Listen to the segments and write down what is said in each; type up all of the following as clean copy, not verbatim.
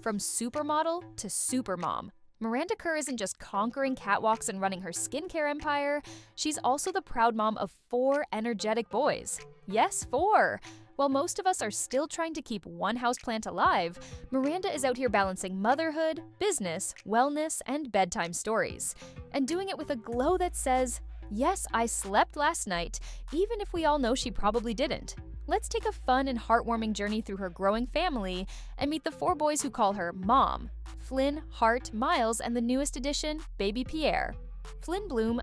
From supermodel to supermom, Miranda Kerr isn't just conquering catwalks and running her skincare empire, she's also the proud mom of 4 energetic boys. Yes, 4! While most of us are still trying to keep one houseplant alive, Miranda is out here balancing motherhood, business, wellness, and bedtime stories. And doing it with a glow that says, "Yes, I slept last night," even if we all know she probably didn't. Let's take a fun and heartwarming journey through her growing family and meet the 4 boys who call her Mom: Flynn, Hart, Myles, and the newest addition, baby Pierre. Flynn Bloom,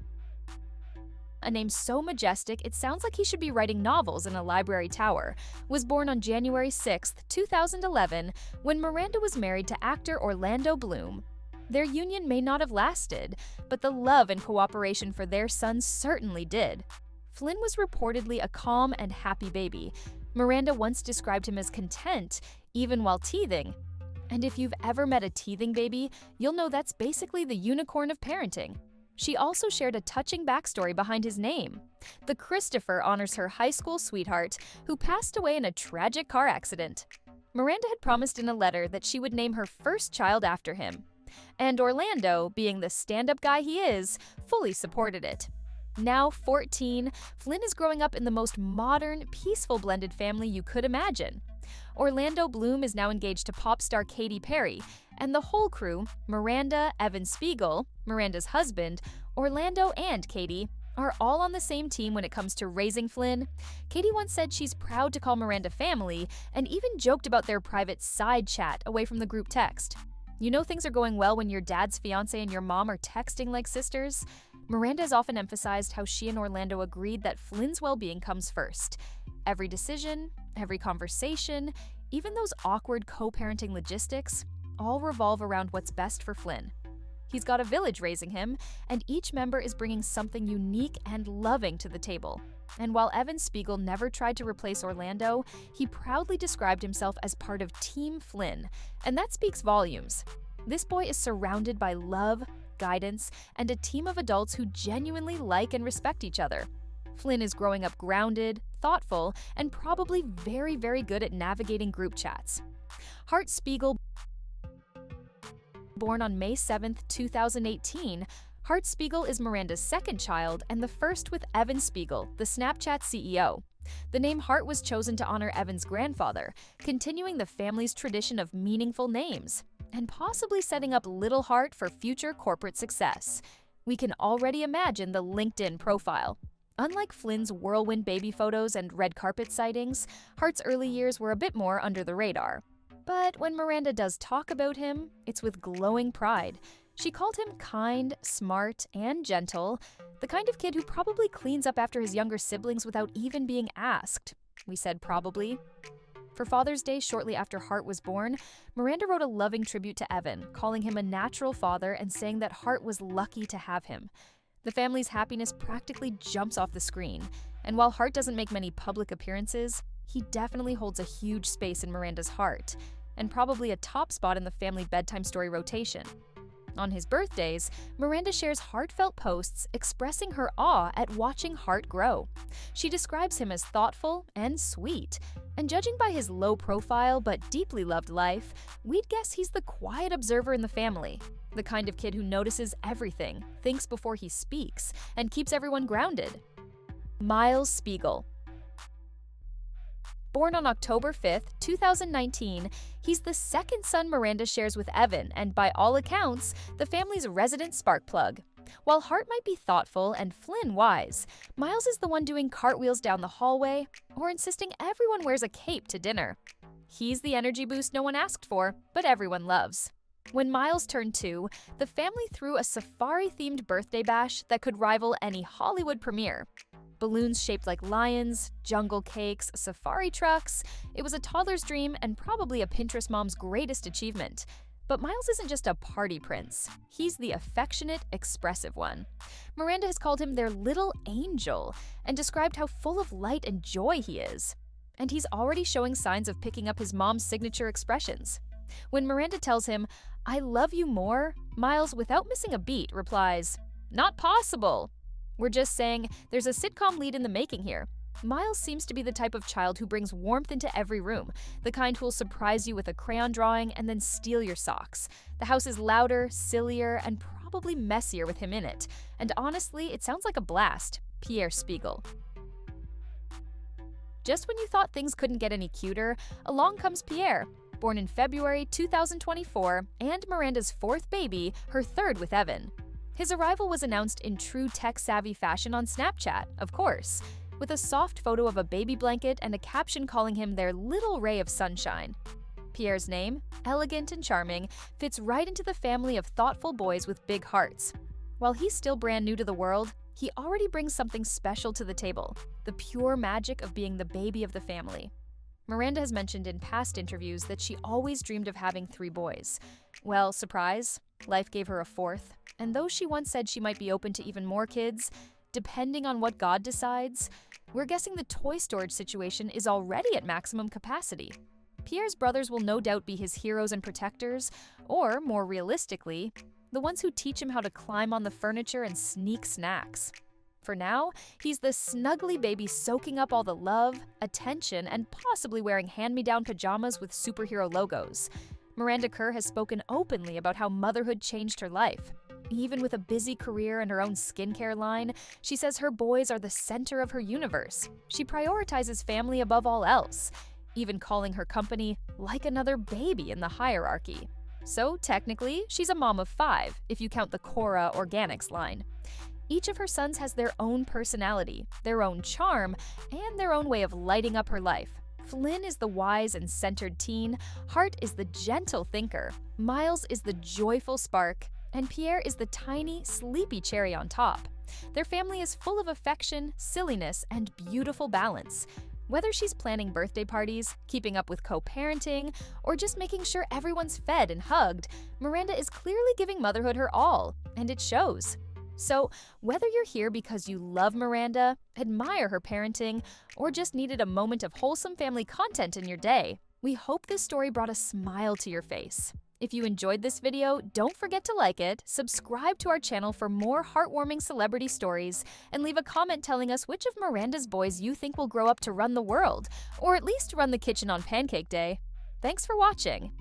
a name so majestic it sounds like he should be writing novels in a library tower, was born on January 6, 2011, when Miranda was married to actor Orlando Bloom. Their union may not have lasted, but the love and cooperation for their son certainly did. Flynn was reportedly a calm and happy baby. Miranda once described him as content, even while teething. And if you've ever met a teething baby, you'll know that's basically the unicorn of parenting. She also shared a touching backstory behind his name. The Christopher honors her high school sweetheart, who passed away in a tragic car accident. Miranda had promised in a letter that she would name her first child after him. And Orlando, being the stand-up guy he is, fully supported it. Now 14, Flynn is growing up in the most modern, peaceful blended family you could imagine. Orlando Bloom is now engaged to pop star Katy Perry, and the whole crew, Miranda, Evan Spiegel, Miranda's husband, Orlando, and Katy, are all on the same team when it comes to raising Flynn. Katy once said she's proud to call Miranda family, and even joked about their private side chat away from the group text. You know things are going well when your dad's fiancé and your mom are texting like sisters? Miranda has often emphasized how she and Orlando agreed that Flynn's well-being comes first. Every decision, every conversation, even those awkward co-parenting logistics, all revolve around what's best for Flynn. He's got a village raising him, and each member is bringing something unique and loving to the table. And while Evan Spiegel never tried to replace Orlando, he proudly described himself as part of Team Flynn, and that speaks volumes. This boy is surrounded by love, guidance, and a team of adults who genuinely like and respect each other. Flynn is growing up grounded, thoughtful, and probably very, very good at navigating group chats. Hart Spiegel, born on May 7, 2018, Hart Spiegel is Miranda's second child and the first with Evan Spiegel, the Snapchat CEO. The name Hart was chosen to honor Evan's grandfather, continuing the family's tradition of meaningful names, and possibly setting up little Hart for future corporate success. We can already imagine the LinkedIn profile. Unlike Flynn's whirlwind baby photos and red carpet sightings, Hart's early years were a bit more under the radar. But when Miranda does talk about him, it's with glowing pride. She called him kind, smart, and gentle, the kind of kid who probably cleans up after his younger siblings without even being asked. We said probably. For Father's Day, shortly after Hart was born, Miranda wrote a loving tribute to Evan, calling him a natural father and saying that Hart was lucky to have him. The family's happiness practically jumps off the screen, and while Hart doesn't make many public appearances, he definitely holds a huge space in Miranda's heart, and probably a top spot in the family bedtime story rotation. On his birthdays, Miranda shares heartfelt posts expressing her awe at watching Hart grow. She describes him as thoughtful and sweet, and judging by his low profile but deeply loved life, we'd guess he's the quiet observer in the family, the kind of kid who notices everything, thinks before he speaks, and keeps everyone grounded. Myles Spiegel. Born on October 5, 2019, he's the second son Miranda shares with Evan and, by all accounts, the family's resident spark plug. While Hart might be thoughtful and Flynn wise, Myles is the one doing cartwheels down the hallway or insisting everyone wears a cape to dinner. He's the energy boost no one asked for, but everyone loves. When Myles turned 2, the family threw a safari-themed birthday bash that could rival any Hollywood premiere. Balloons shaped like lions, jungle cakes, safari trucks. It was a toddler's dream and probably a Pinterest mom's greatest achievement. But Myles isn't just a party prince. He's the affectionate, expressive one. Miranda has called him their little angel and described how full of light and joy he is. And he's already showing signs of picking up his mom's signature expressions. When Miranda tells him, "I love you more," Myles, without missing a beat, replies, "Not possible." We're just saying there's a sitcom lead in the making here. Myles seems to be the type of child who brings warmth into every room, the kind who'll surprise you with a crayon drawing and then steal your socks. The house is louder, sillier, and probably messier with him in it. And honestly, it sounds like a blast. Pierre Spiegel. Just when you thought things couldn't get any cuter, along comes Pierre. Born in February 2024, and Miranda's fourth baby, her third with Evan. His arrival was announced in true tech-savvy fashion on Snapchat, of course, with a soft photo of a baby blanket and a caption calling him their little ray of sunshine. Pierre's name, elegant and charming, fits right into the family of thoughtful boys with big hearts. While he's still brand new to the world, he already brings something special to the table, the pure magic of being the baby of the family. Miranda has mentioned in past interviews that she always dreamed of having 3 boys. Well, surprise, life gave her a 4th, and though she once said she might be open to even more kids, depending on what God decides, we're guessing the toy storage situation is already at maximum capacity. Pierre's brothers will no doubt be his heroes and protectors, or, more realistically, the ones who teach him how to climb on the furniture and sneak snacks. For now, he's the snuggly baby soaking up all the love, attention, and possibly wearing hand-me-down pajamas with superhero logos. Miranda Kerr has spoken openly about how motherhood changed her life. Even with a busy career and her own skincare line, she says her boys are the center of her universe. She prioritizes family above all else, even calling her company like another baby in the hierarchy. So technically, she's a mom of 5, if you count the KORA Organics line. Each of her sons has their own personality, their own charm, and their own way of lighting up her life. Flynn is the wise and centered teen, Hart is the gentle thinker, Myles is the joyful spark, and Pierre is the tiny, sleepy cherry on top. Their family is full of affection, silliness, and beautiful balance. Whether she's planning birthday parties, keeping up with co-parenting, or just making sure everyone's fed and hugged, Miranda is clearly giving motherhood her all, and it shows. So, whether you're here because you love Miranda, admire her parenting, or just needed a moment of wholesome family content in your day, we hope this story brought a smile to your face. If you enjoyed this video, don't forget to like it, subscribe to our channel for more heartwarming celebrity stories, and leave a comment telling us which of Miranda's boys you think will grow up to run the world, or at least run the kitchen on Pancake Day. Thanks for watching!